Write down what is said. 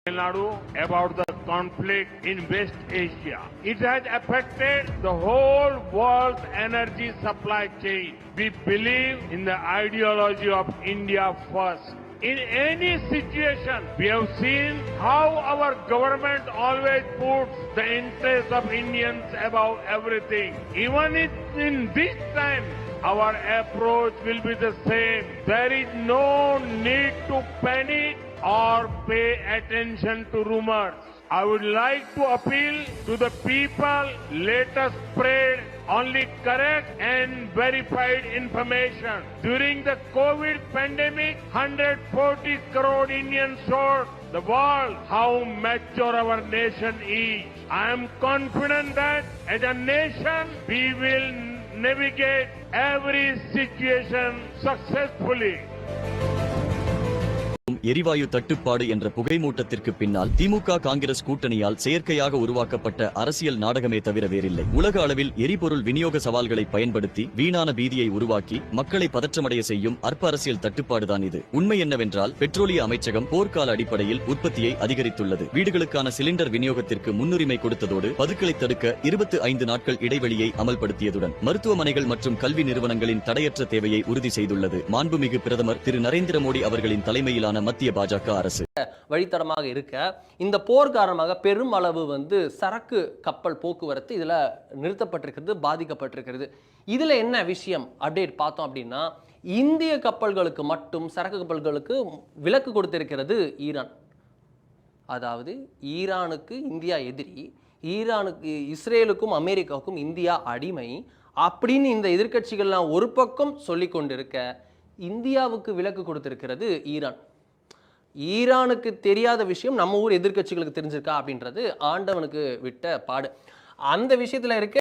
Tamil Nadu about the conflict in West Asia. It has affected the whole world's energy supply chain. We believe in the ideology of India first. In any situation, we have seen how our government always puts the interests of Indians above everything. Even in this time, our approach will be the same. There is no need to panic or pay attention to rumors. I would like to appeal to the people, let us spread only correct and verified information. During the COVID pandemic, 140 crore Indians showed the world how mature our nation is. I am confident that as a nation, we will navigate every situation successfully. எரிவாயு தட்டுப்பாடு என்ற புகைமூட்டத்திற்கு பின்னால் திமுக காங்கிரஸ் கூட்டணியால் செயற்கையாக உருவாக்கப்பட்ட அரசியல் நாடகமே தவிர வேறில்லை. உலக அளவில் எரிபொருள் விநியோக சவால்களை பயன்படுத்தி வீணான பீதியை உருவாக்கி மக்களை பதற்றமடைய செய்யும் அற்ப அரசியல் தட்டுப்பாடுதான் இது. உண்மை என்னவென்றால் பெட்ரோலிய அமைச்சகம் போர்க்கால அடிப்படையில் உற்பத்தியை அதிகரித்துள்ளது. வீடுகளுக்கான சிலிண்டர் விநியோகத்திற்கு முன்னுரிமை கொடுத்ததோடு பதுக்களை தடுக்க 25 நாட்கள் இடைவெளியை அமல்படுத்தியதுடன் மருத்துவமனைகள் மற்றும் கல்வி நிறுவனங்களின் தடையற்ற தேவையை உறுதி செய்துள்ளது. மாண்புமிகு பிரதமர் திரு நரேந்திர மோடி அவர்களின் தலைமையிலான மத்திய பாஜக அரசு வழித்தடமாக இருக்க இந்த போர் காரணமாக பெரும் அளவு சரக்கு கப்பல் போக்குவரத்து இதுல நிறுத்தப்பட்டிருக்கிறது, பாதிக்கப்பட்டிருக்கிறது. இதுல என்ன விஷயம் அப்டேட் பார்த்தோம் அப்படின்னா, இந்திய கப்பல்களுக்கு மட்டும் சரக்கு கப்பல்களுக்கு விலக்கு கொடுத்திருக்கிறது ஈரான். அதாவது ஈரானுக்கு இந்தியா எதிரி, ஈரானுக்கு இஸ்ரேலுக்கும் அமெரிக்காவுக்கும் இந்தியா அடிமை அப்படின்னு இந்த எதிர்க்கட்சிகள்லாம் ஒரு பக்கம் சொல்லி கொண்டிருக்க, இந்தியாவுக்கு விலக்கு கொடுத்திருக்கிறது ஈரான். ஈரானுக்கு தெரியாத விஷயம் நம்ம ஊர் எதிர்க்கட்சிகளுக்கு தெரிஞ்சிருக்கா அப்படின்றது ஆண்டவனுக்கு விட்ட பாடு. அந்த விஷயத்துல இருக்க